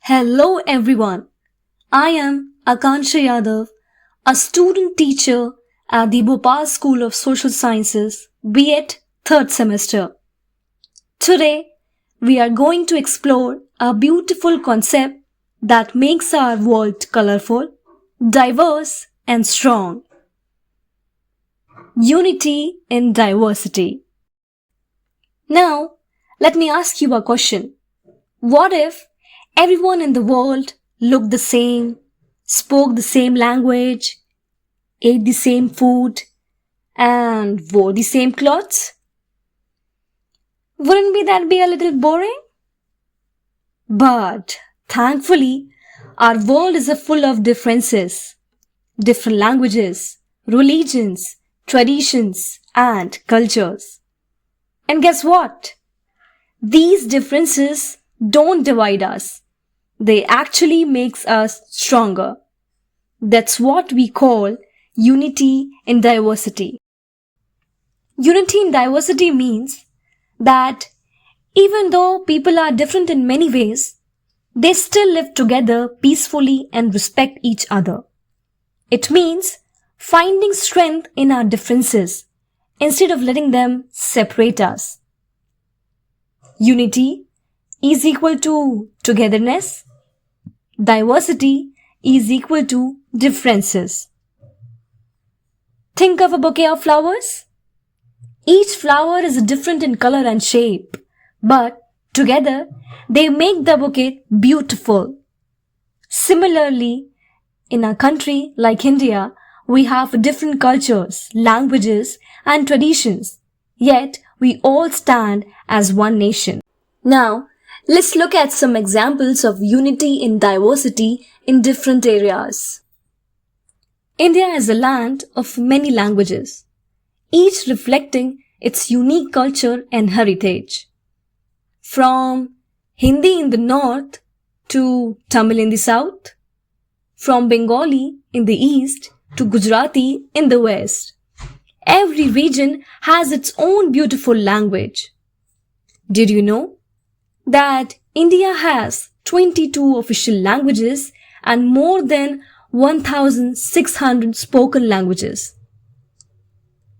Hello everyone. I am Akansha Yadav, a student teacher at the Bhopal School of Social Sciences, B.Ed. 3rd semester. Today, we are going to explore a beautiful concept that makes our world colorful, diverse and strong. Unity in diversity. Now, let me ask you a question. What if everyone in the world looked the same, spoke the same language, ate the same food, and wore the same clothes? Wouldn't that be a little boring? But thankfully, our world is full of differences, different languages, religions, traditions, and cultures. And guess what? These differences don't divide us. They actually makes us stronger. That's what we call unity in diversity. Unity in diversity means that even though people are different in many ways, they still live together peacefully and respect each other. It means finding strength in our differences instead of letting them separate us. Unity is equal to togetherness. Diversity is equal to differences. Think of a bouquet of flowers. Each flower is different in color and shape, but together they make the bouquet beautiful. Similarly, in a country like India, we have different cultures, languages, and traditions, yet we all stand as one nation. Now, let's look at some examples of unity in diversity in different areas. India is a land of many languages, each reflecting its unique culture and heritage. From Hindi in the north to Tamil in the south, from Bengali in the east to Gujarati in the west. Every region has its own beautiful language. Did you know that India has 22 official languages and more than 1,600 spoken languages?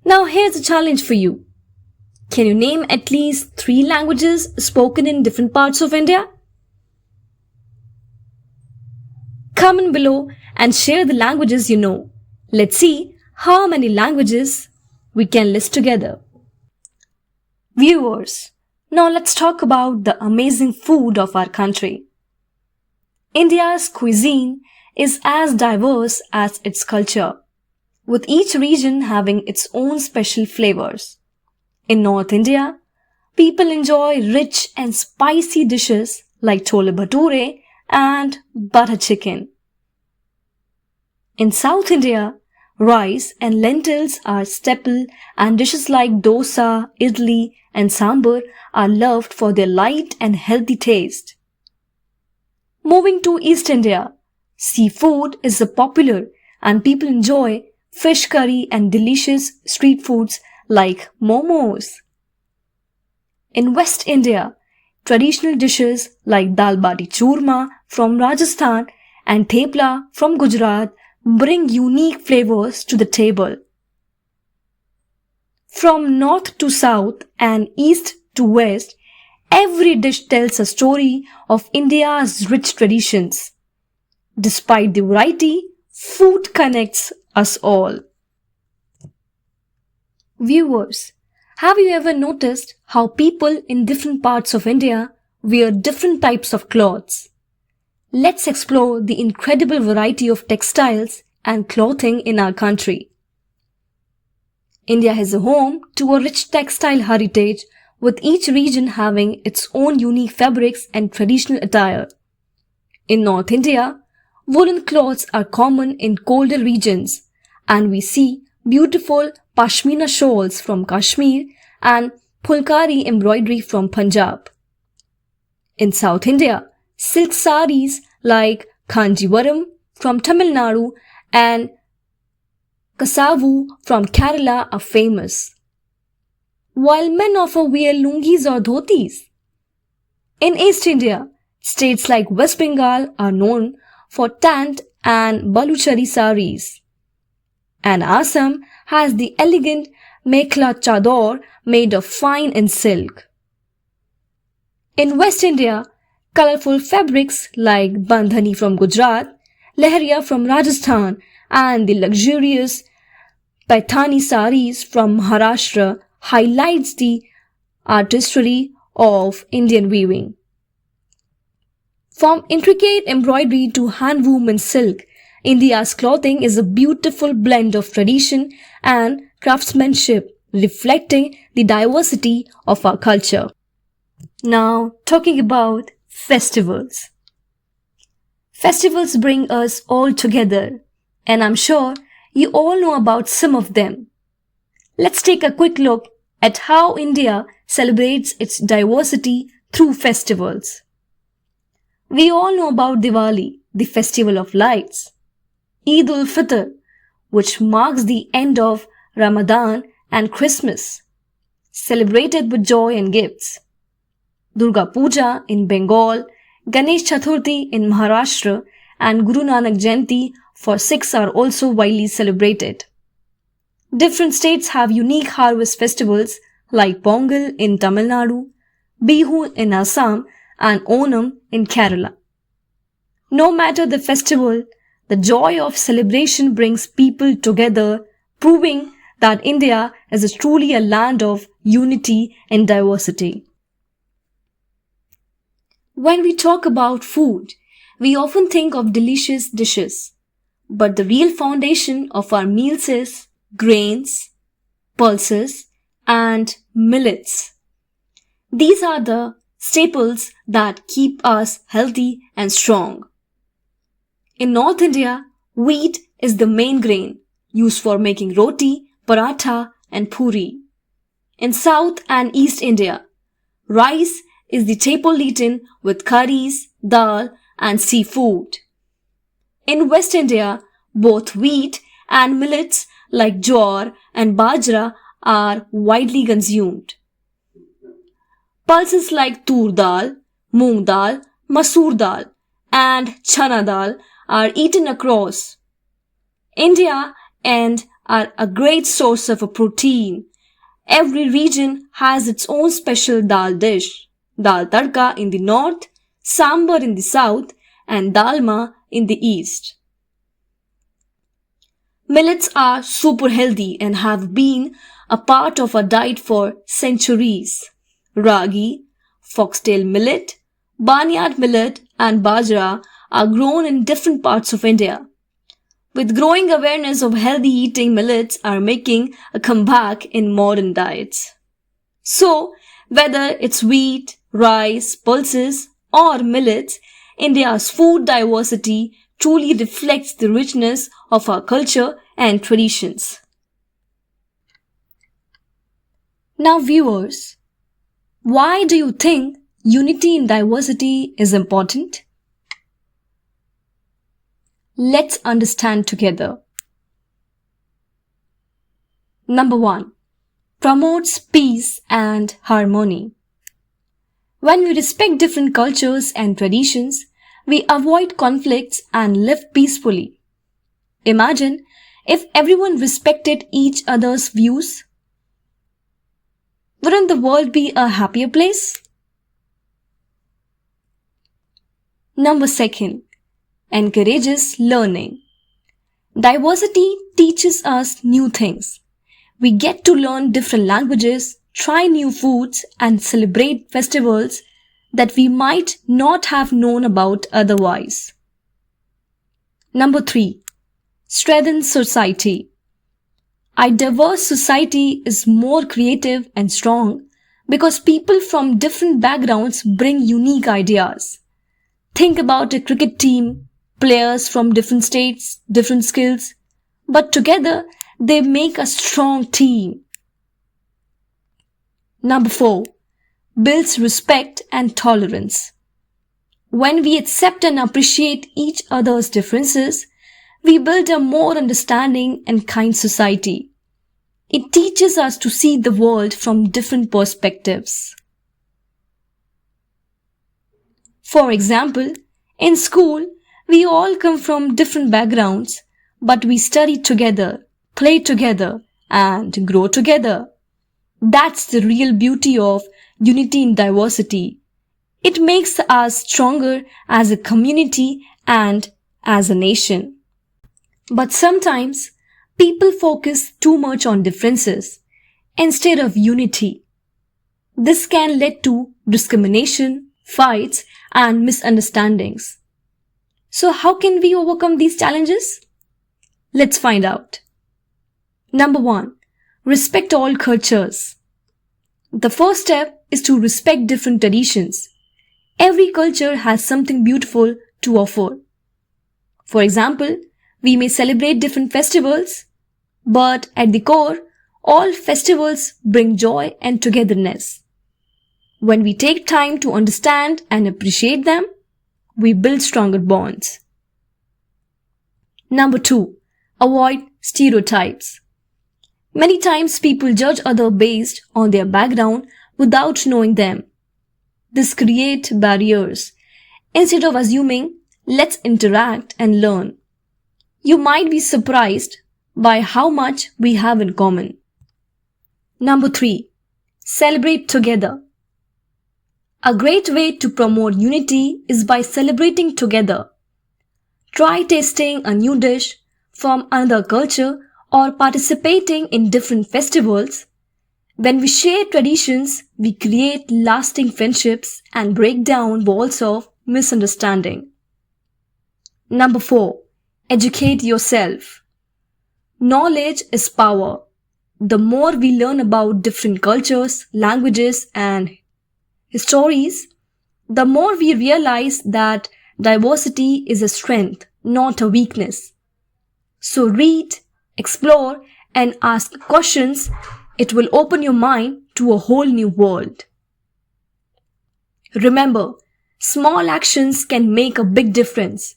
Now here's a challenge for you. Can you name at least 3 languages spoken in different parts of India? Comment below and share the languages you know. Let's see how many languages we can list together. Viewers, now let's talk about the amazing food of our country. India's cuisine is as diverse as its culture, with each region having its own special flavors. In North India, people enjoy rich and spicy dishes like chole bhature and butter chicken. In South India, rice and lentils are staple and dishes like dosa, idli and sambar are loved for their light and healthy taste. Moving to East India, seafood is popular and people enjoy fish curry and delicious street foods like momos. In West India, traditional dishes like dal bati churma from Rajasthan and thepla from Gujarat bring unique flavors to the table. From north to south and east to west, every dish tells a story of India's rich traditions. Despite the variety, food connects us all. Viewers, have you ever noticed how people in different parts of India wear different types of clothes? Let's explore the incredible variety of textiles and clothing in our country. India is a home to a rich textile heritage, with each region having its own unique fabrics and traditional attire. In North India, woolen clothes are common in colder regions, and we see beautiful pashmina shawls from Kashmir and pulkari embroidery from Punjab. In South India, silk saris like Kanjivaram from Tamil Nadu and Kasavu from Kerala are famous, while men often wear lungis or dhotis. In East India, States like West Bengal are known for tant and baluchari saris, and Assam has the elegant mekhla chador made of fine and silk. In West India, colorful fabrics like bandhani from Gujarat, lehriya from Rajasthan, and the luxurious paithani saris from Maharashtra highlights the artistry of Indian weaving. From intricate embroidery to handwoven and silk, India's clothing is a beautiful blend of tradition and craftsmanship, reflecting the diversity of our culture. Now, talking about festivals. Festivals bring us all together, and I'm sure you all know about some of them. Let's take a quick look at how India celebrates its diversity through festivals. We all know about Diwali, the festival of lights. Eid ul-Fitr, which marks the end of Ramadan and Christmas, celebrated with joy and gifts. Durga Puja in Bengal, Ganesh Chaturthi in Maharashtra, and Guru Nanak Jayanti for Sikhs are also widely celebrated. Different states have unique harvest festivals like Pongal in Tamil Nadu, Bihu in Assam, and Onam in Kerala. No matter the festival, the joy of celebration brings people together, proving that India is truly a land of unity and diversity. When we talk about food, we often think of delicious dishes, but the real foundation of our meals is grains, pulses, and millets. These are the staples that keep us healthy and strong. In North India, wheat is the main grain used for making roti, paratha, and puri. In South and East India, rice is the staple eaten with curries, dal, and seafood. In West India, both wheat and millets like jowar and bajra are widely consumed. Pulses like tur dal, moong dal, masoor dal, and chana dal are eaten across India and are a great source of protein. Every region has its own special dal dish. Dal tadka in the north, sambar in the south, and dalma in the east. Millets are super healthy and have been a part of our diet for centuries. Ragi, foxtail millet, barnyard millet, and bajra are grown in different parts of India. With growing awareness of healthy eating, millets are making a comeback in modern diets. So, whether it's wheat, rice, pulses, or millets, India's food diversity truly reflects the richness of our culture and traditions. Now viewers, why do you think unity in diversity is important? Let's understand together. Number 1. Promotes peace and harmony. When we respect different cultures and traditions, we avoid conflicts and live peacefully. Imagine if everyone respected each other's views. Wouldn't the world be a happier place? Number 2. Encourages learning. Diversity teaches us new things. We get to learn different languages, try new foods, and celebrate festivals that we might not have known about otherwise. Number 3. Strengthens society. A diverse society is more creative and strong because people from different backgrounds bring unique ideas. Think about a cricket team, players from different states, different skills, but together they make a strong team. Number 4. Builds respect and tolerance. When we accept and appreciate each other's differences, we build a more understanding and kind society. It teaches us to see the world from different perspectives. For example, in school, we all come from different backgrounds, but we study together, play together, and grow together. That's the real beauty of unity in diversity. It makes us stronger as a community and as a nation. But sometimes people focus too much on differences instead of unity. This can lead to discrimination, fights, and misunderstandings. So how can we overcome these challenges? Let's find out. Number 1. Respect all cultures. The first step is to respect different traditions. Every culture has something beautiful to offer. For example, we may celebrate different festivals, but at the core, all festivals bring joy and togetherness. When we take time to understand and appreciate them, we build stronger bonds. Number 2. Avoid stereotypes. Many times people judge others based on their background without knowing them. This creates barriers. Instead of assuming, let's interact and learn. You might be surprised by how much we have in common. Number 3. Celebrate together. A great way to promote unity is by celebrating together. Try tasting a new dish from another culture or participating in different festivals. When we share traditions, we create lasting friendships and break down walls of misunderstanding. Number 4. Educate yourself. Knowledge is power. The more we learn about different cultures, languages, and histories, the more we realize that diversity is a strength, not a weakness. So read, explore, and ask questions. It will open your mind to a whole new world. Remember, small actions can make a big difference.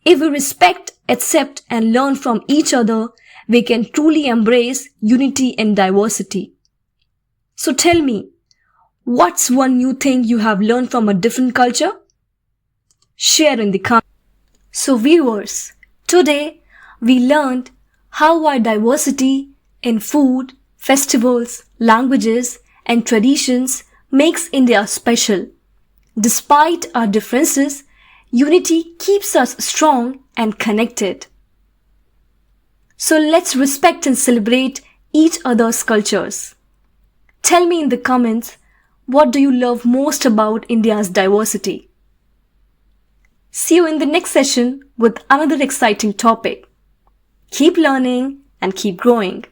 If we respect, accept, and learn from each other, we can truly embrace unity and diversity. So tell me, what's one new thing you have learned from a different culture? Share in the comments. So viewers, today we learned how our diversity in food, festivals, languages, and traditions makes India special. Despite our differences, unity keeps us strong and connected. So let's respect and celebrate each other's cultures. Tell me in the comments, what do you love most about India's diversity? See you in the next session with another exciting topic. Keep learning and keep growing.